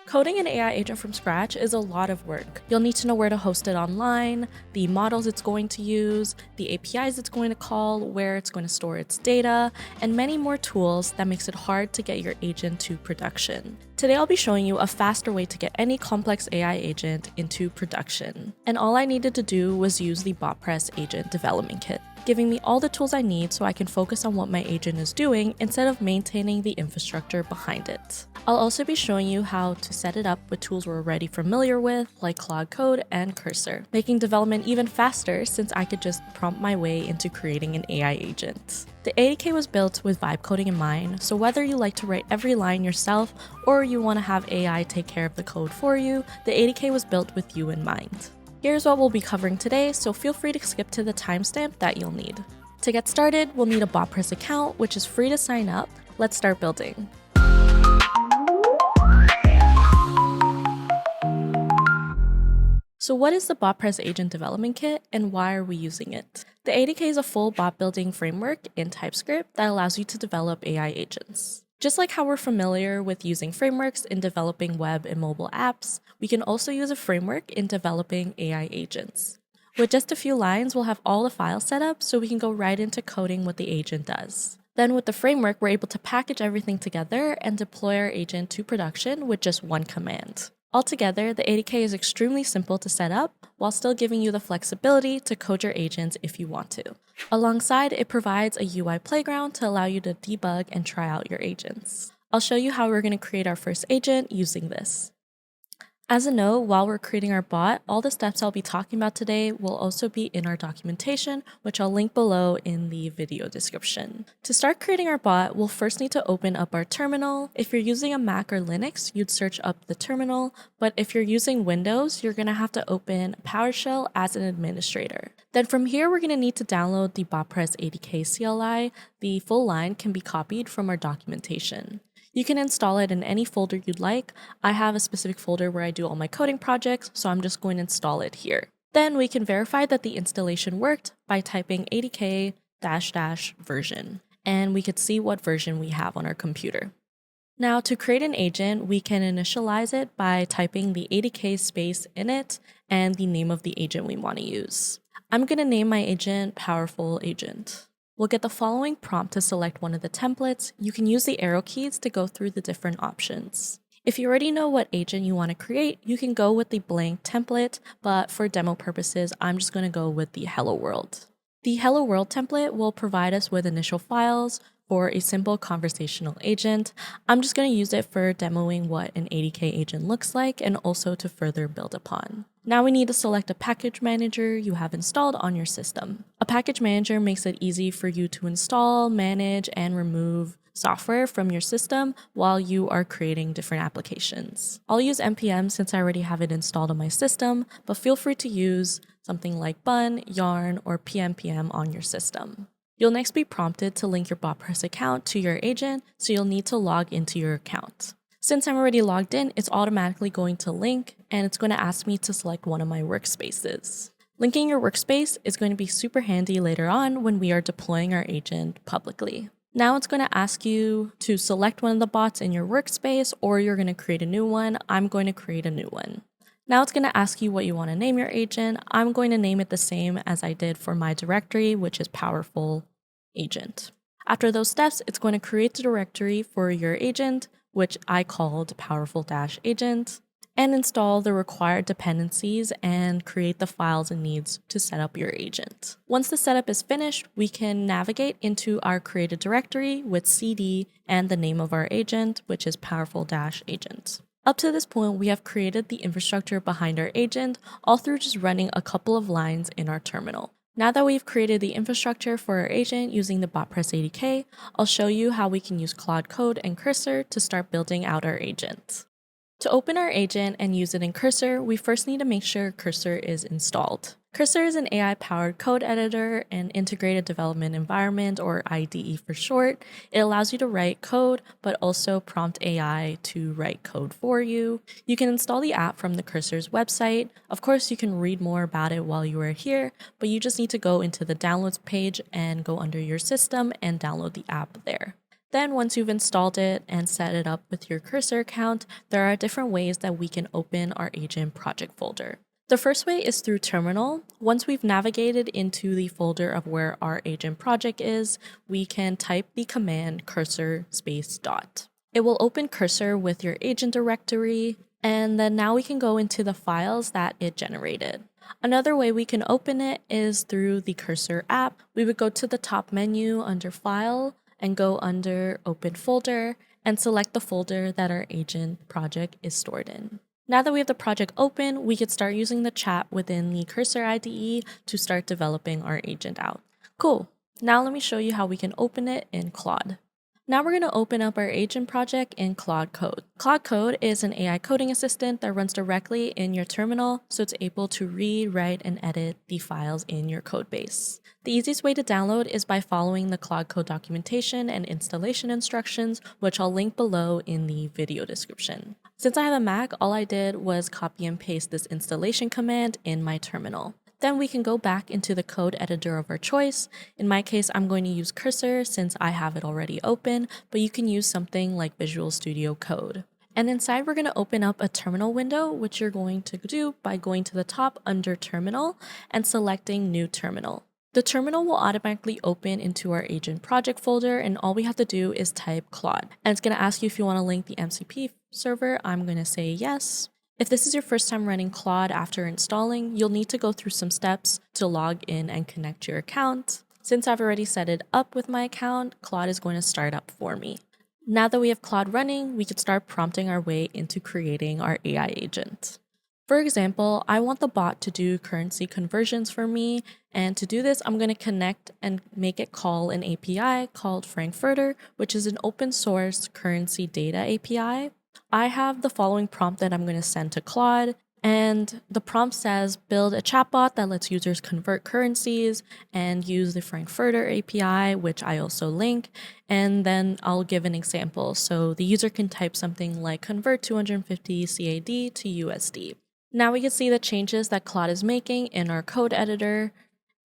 Coding an AI agent from scratch is a lot of work. You'll need to know where to host it online, the models it's going to use, the APIs it's going to call, where it's going to store its data, and many more tools that makes it hard to get your agent to production. Today I'll be showing you a faster way to get any complex AI agent into production. And all I needed to do was use the Botpress Agent Development Kit, giving me all the tools I need so I can focus on what my agent is doing instead of maintaining the infrastructure behind it. I'll also be showing you how to set it up with tools we're already familiar with, like Claude Code and Cursor, making development even faster since I could just prompt my way into creating an AI agent. The ADK was built with vibe coding in mind, so whether you like to write every line yourself or you want to have AI take care of the code for you, the ADK was built with you in mind. Here's what we'll be covering today, so feel free to skip to the timestamp that you'll need. To get started, we'll need a Botpress account, which is free to sign up. Let's start building. So what is the Botpress Agent Development Kit and why are we using it? The ADK is a full bot building framework in TypeScript that allows you to develop AI agents. Just like how we're familiar with using frameworks in developing web and mobile apps, we can also use a framework in developing AI agents. With just a few lines, we'll have all the files set up so we can go right into coding what the agent does. Then with the framework, we're able to package everything together and deploy our agent to production with just one command. Altogether, the ADK is extremely simple to set up while still giving you the flexibility to code your agents if you want to. Alongside, it provides a UI playground to allow you to debug and try out your agents. I'll show you how we're going to create our first agent using this. As a note, while we're creating our bot, all the steps I'll be talking about today will also be in our documentation, which I'll link below in the video description. To start creating our bot, we'll first need to open up our terminal. If you're using a Mac or Linux, you'd search up the terminal, but if you're using Windows, you're going to have to open PowerShell as an administrator. Then from here, we're going to need to download the Botpress ADK CLI. The full line can be copied from our documentation. You can install it in any folder you'd like. I have a specific folder where I do all my coding projects, so I'm just going to install it here. Then we can verify that the installation worked by typing ADK --version, and we could see what version we have on our computer. Now to create an agent, we can initialize it by typing the ADK space in it and the name of the agent we want to use. I'm going to name my agent Powerful Agent. We'll get the following prompt to select one of the templates. You can use the arrow keys to go through the different options. If you already know what agent you want to create, you can go with the blank template, but for demo purposes, I'm just going to go with the Hello World. The Hello World template will provide us with initial files for a simple conversational agent. I'm just going to use it for demoing what an ADK agent looks like and also to further build upon. Now we need to select a package manager you have installed on your system. A package manager makes it easy for you to install, manage, and remove software from your system while you are creating different applications. I'll use npm since I already have it installed on my system, but feel free to use something like Bun, Yarn, or PNPM on your system. You'll next be prompted to link your Botpress account to your agent, so you'll need to log into your account. Since I'm already logged in, it's automatically going to link, and it's going to ask me to select one of my workspaces. Linking your workspace is going to be super handy later on when we are deploying our agent publicly. Now it's going to ask you to select one of the bots in your workspace, or you're going to create a new one. I'm going to create a new one. Now it's going to ask you what you want to name your agent. I'm going to name it the same as I did for my directory, which is Powerful Agent. After those steps, it's going to create the directory for your agent, which I called Powerful-Agent, and install the required dependencies and create the files it needs to set up your agent. Once the setup is finished, we can navigate into our created directory with CD and the name of our agent, which is Powerful-Agent. Up to this point, we have created the infrastructure behind our agent, all through just running a couple of lines in our terminal. Now that we've created the infrastructure for our agent using the Botpress ADK, I'll show you how we can use Claude Code and Cursor to start building out our agent. To open our agent and use it in Cursor, we first need to make sure Cursor is installed. Cursor is an AI-powered code editor and integrated development environment, or IDE for short. It allows you to write code, but also prompt AI to write code for you. You can install the app from the Cursor's website. Of course, you can read more about it while you are here, but you just need to go into the downloads page and go under your system and download the app there. Then once you've installed it and set it up with your Cursor account, there are different ways that we can open our agent project folder. The first way is through terminal. Once we've navigated into the folder of where our agent project is, we can type the command cursor space dot. It will open Cursor with your agent directory, and then now we can go into the files that it generated. Another way we can open it is through the Cursor app. We would go to the top menu under File and go under Open Folder and select the folder that our agent project is stored in. Now that we have the project open, we could start using the chat within the Cursor IDE to start developing our agent out. Cool. Now let me show you how we can open it in Claude. Now we're going to open up our agent project in Claude Code. Claude Code is an AI coding assistant that runs directly in your terminal, so it's able to read, write, and edit the files in your code base. The easiest way to download is by following the Claude Code documentation and installation instructions, which I'll link below in the video description. Since I have a Mac, all I did was copy and paste this installation command in my terminal. Then we can go back into the code editor of our choice. In my case, I'm going to use Cursor since I have it already open, but you can use something like Visual Studio Code. And inside, we're going to open up a terminal window, which you're going to do by going to the top under Terminal and selecting New Terminal. The terminal will automatically open into our agent project folder, and all we have to do is type Claude. And it's going to ask you if you want to link the MCP server. I'm going to say yes. If this is your first time running Claude after installing, you'll need to go through some steps to log in and connect your account. Since I've already set it up with my account, Claude is going to start up for me. Now that we have Claude running, we can start prompting our way into creating our AI agent. For example, I want the bot to do currency conversions for me, and to do this, I'm going to connect and make it call an API called Frankfurter, which is an open source currency data API. I have the following prompt that I'm going to send to Claude, and the prompt says build a chatbot that lets users convert currencies and use the Frankfurter API, which I also link, and then I'll give an example. So the user can type something like convert 250 CAD to USD. Now we can see the changes that Claude is making in our code editor,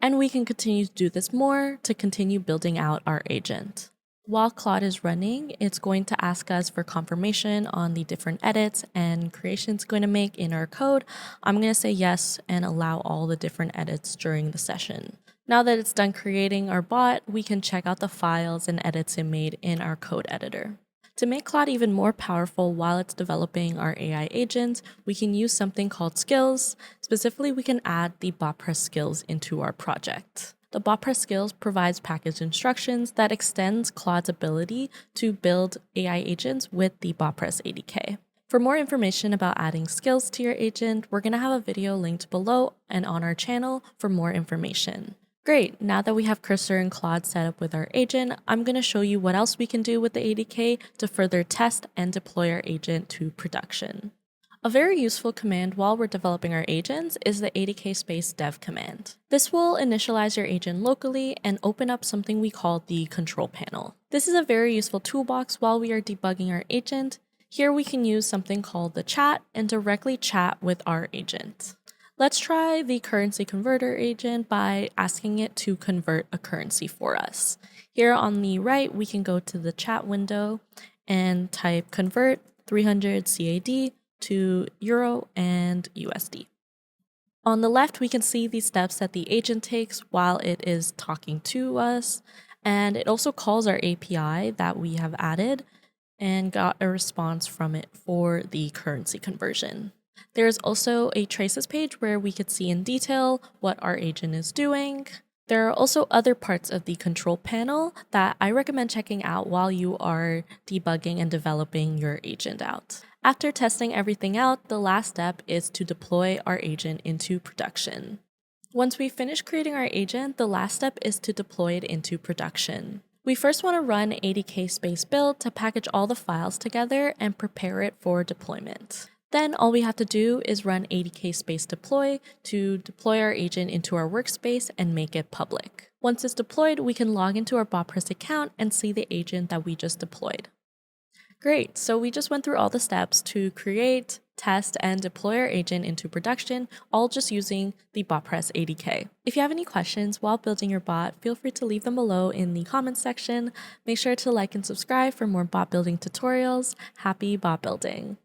and we can continue to do this more to continue building out our agent. While Claude is running, it's going to ask us for confirmation on the different edits and creations it's going to make in our code. I'm going to say yes and allow all the different edits during the session. Now that it's done creating our bot, we can check out the files and edits it made in our code editor. To make Claude even more powerful while it's developing our AI agent, we can use something called skills. Specifically, we can add the Botpress skills into our project. The Botpress skills provides package instructions that extends Claude's ability to build AI agents with the Botpress ADK. For more information about adding skills to your agent, we're going to have a video linked below and on our channel for more information. Great, now that we have Cursor and Claude set up with our agent, I'm going to show you what else we can do with the ADK to further test and deploy our agent to production. A very useful command while we're developing our agents is the ADK space dev command. This will initialize your agent locally and open up something we call the control panel. This is a very useful toolbox while we are debugging our agent. Here we can use something called the chat and directly chat with our agent. Let's try the currency converter agent by asking it to convert a currency for us. Here on the right, we can go to the chat window and type convert 300 CAD to Euro and USD. On the left, we can see the steps that the agent takes while it is talking to us, and it also calls our API that we have added and got a response from it for the currency conversion. There is also a traces page where we could see in detail what our agent is doing. There are also other parts of the control panel that I recommend checking out while you are debugging and developing your agent out. After testing everything out, the last step is to deploy our agent into production. Once we finish creating our agent, the last step is to deploy it into production. We first want to run ADK space build to package all the files together and prepare it for deployment. Then all we have to do is run ADK space deploy to deploy our agent into our workspace and make it public. Once it's deployed, we can log into our Botpress account and see the agent that we just deployed. Great, so we just went through all the steps to create, test, and deploy our agent into production, all just using the Botpress ADK. If you have any questions while building your bot, feel free to leave them below in the comments section. Make sure to like and subscribe for more bot building tutorials. Happy bot building!